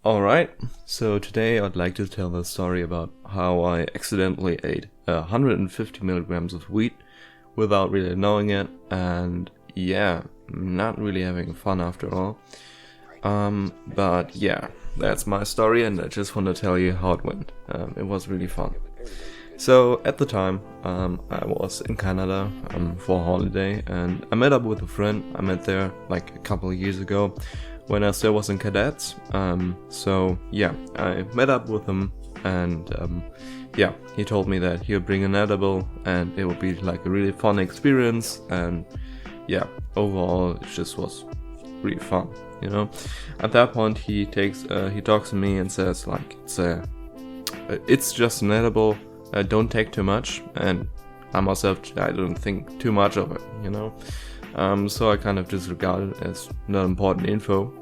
Alright, so today I'd like to tell the story about how I accidentally ate 150 milligrams of weed without really knowing it, and yeah, not really having fun after all. But yeah, that's my story, and I just want to tell you how it went. It was really fun. So at the time, I was in Canada for a holiday, and I met up with a friend I met there like a couple of years ago when I still was in cadets. So yeah, I met up with him, and yeah, he told me that he'll bring an edible and it would be like a really fun experience, and yeah, overall it just was really fun, you know. At that point he talks to me and says like, it's just an edible, don't take too much, and I don't think too much of it, you know. So I kind of disregarded it as not important info.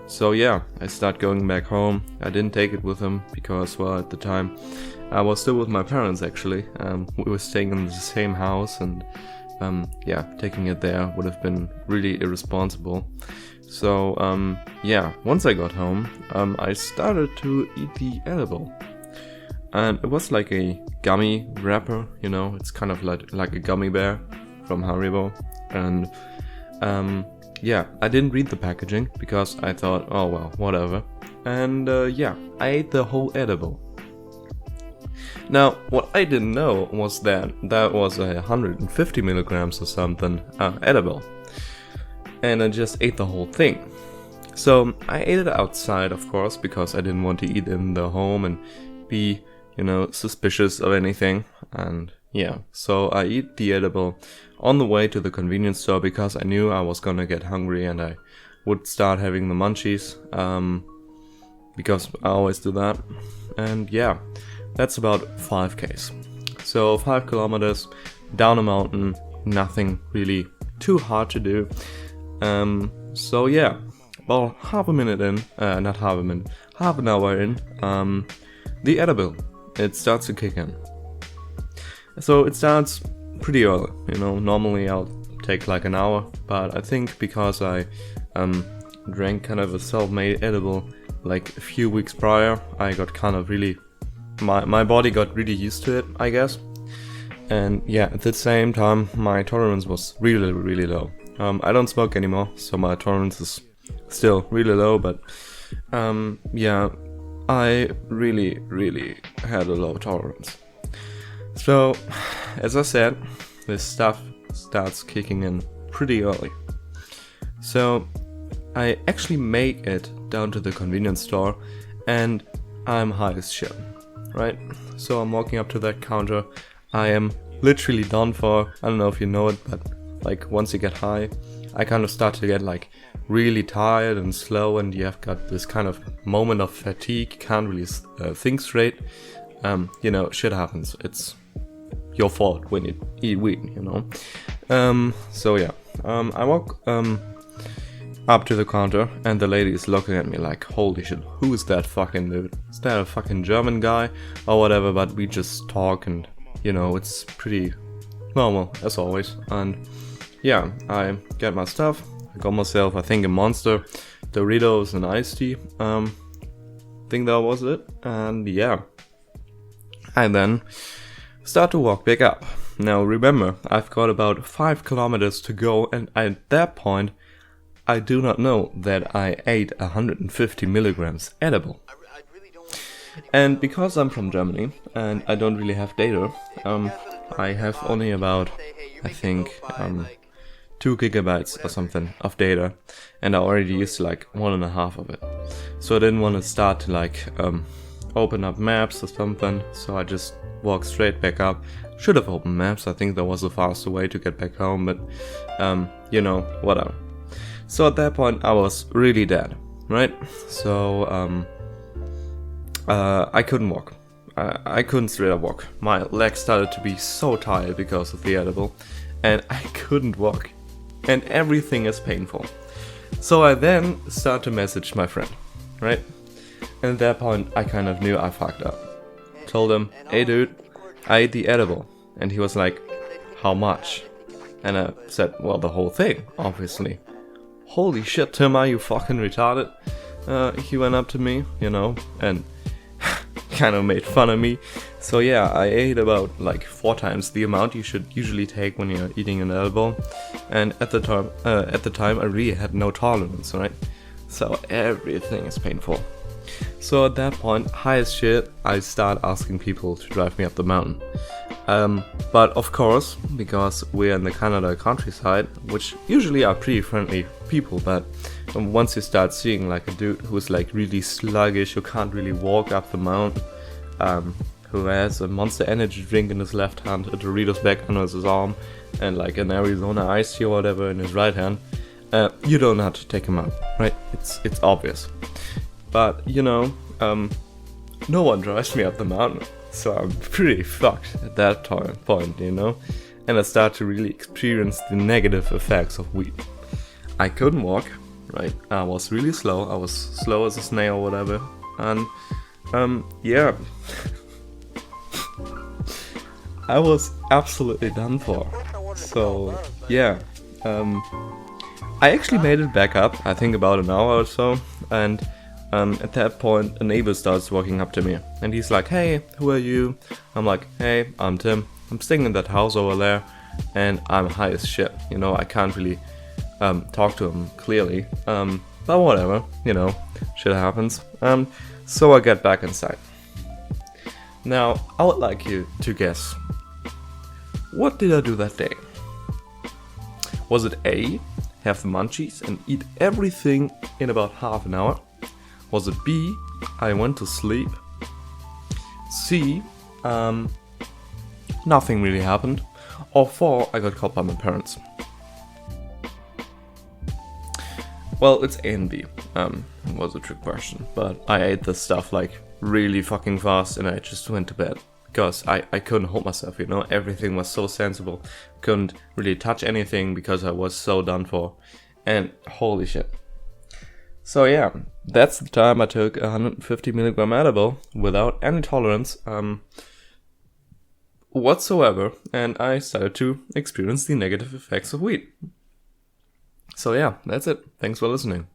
So yeah, I start going back home. I didn't take it with him because, well, at the time I was still with my parents actually. We were staying in the same house, and yeah, taking it there would have been really irresponsible. So yeah, once I got home, I started to eat the edible. And it was like a gummy wrapper, you know, it's kind of like a gummy bear from Haribo. And yeah, I didn't read the packaging because I thought, oh well, whatever. And yeah, I ate the whole edible. Now, what I didn't know was that was 150 milligrams or something edible. And I just ate the whole thing. So I ate it outside, of course, because I didn't want to eat in the home and be, you know, suspicious of anything. And yeah, so I eat the edible on the way to the convenience store because I knew I was gonna get hungry and I would start having the munchies, because I always do that. And yeah, that's about 5Ks. So 5 kilometers down a mountain, nothing really too hard to do. So yeah, about half an hour in, the edible, it starts to kick in. So it starts pretty early, you know. Normally I'll take like an hour, but I think because I drank kind of a self-made edible like a few weeks prior, I got kind of really, my body got really used to it, I guess. And yeah, at the same time my tolerance was really, really low. I don't smoke anymore, so my tolerance is still really low, but yeah, I really, really had a low tolerance. So, as I said, this stuff starts kicking in pretty early. So, I actually make it down to the convenience store, and I'm high as shit, right? So I'm walking up to that counter, I am literally done for. I don't know if you know it, but like once you get high, I kind of start to get like really tired and slow, and you have got this kind of moment of fatigue, can't really think straight. You know, shit happens. It's your fault when you eat weed, you know. So yeah, I walk up to the counter, and the lady is looking at me like, holy shit, who is that fucking dude? Is that a fucking German guy or whatever? But we just talk, and you know, it's pretty normal as always. And yeah, I get my stuff. I got myself, I think, a Monster, Doritos, and iced tea. Think that was it. And yeah, I then start to walk back up. Now remember, I've got about 5 kilometers to go, and at that point I do not know that I ate 150 milligrams edible. And because I'm from Germany and I don't really have data, I have only about, I think, 2 gigabytes or something of data, and I already used like 1.5 of it. So I didn't want to start to like open up maps or something, so I just walked straight back up. Should have opened maps, I think that was a faster way to get back home, but you know, whatever. So at that point I was really dead, right? So I couldn't walk. I couldn't straight up walk. My legs started to be so tired because of the edible, and I couldn't walk. And everything is painful. So I then start to message my friend, right? And at that point I kind of knew I fucked up. Told him, hey dude, I ate the edible. And he was like, how much? And I said, well, the whole thing, obviously. Holy shit, Tim, are you fucking retarded? he went up to me, and kind of made fun of me. So yeah, I ate about like 4 times the amount you should usually take when you're eating an edible. And at the time, I really had no tolerance, right? So everything is painful. So at that point, high as shit, I start asking people to drive me up the mountain. But of course, because we're in the Canada countryside, which usually are pretty friendly people, but once you start seeing like a dude who's like really sluggish, who can't really walk up the mountain, who has a Monster Energy drink in his left hand, a Doritos bag under his arm, and like an Arizona Ice Tea or whatever in his right hand, you don't have to take him out, right? It's obvious. But no one drives me up the mountain, so I'm pretty fucked at that point, and I start to really experience the negative effects of weed. I couldn't walk, right? I was really slow. I was slow as a snail or whatever, and yeah, I was absolutely done for. So yeah, I actually made it back up, I think about an hour or so, and at that point, a neighbor starts walking up to me, and he's like, "Hey, who are you?" I'm like, "Hey, I'm Tim. I'm staying in that house over there, and I'm high as shit. I can't really talk to him clearly. But whatever, shit happens. So I get back inside. Now, I would like you to guess, what did I do that day? Was it A, have the munchies and eat everything in about half an hour? Was it B, I went to sleep? C, nothing really happened? Or 4, I got caught by my parents? Well, it's A and B. It was a trick question, but I ate this stuff like really fucking fast and I just went to bed. Because I couldn't hold myself, everything was so sensible. Couldn't really touch anything because I was so done for. And holy shit. So yeah, that's the time I took a 150 milligram edible without any tolerance whatsoever, and I started to experience the negative effects of weed. So yeah, that's it. Thanks for listening.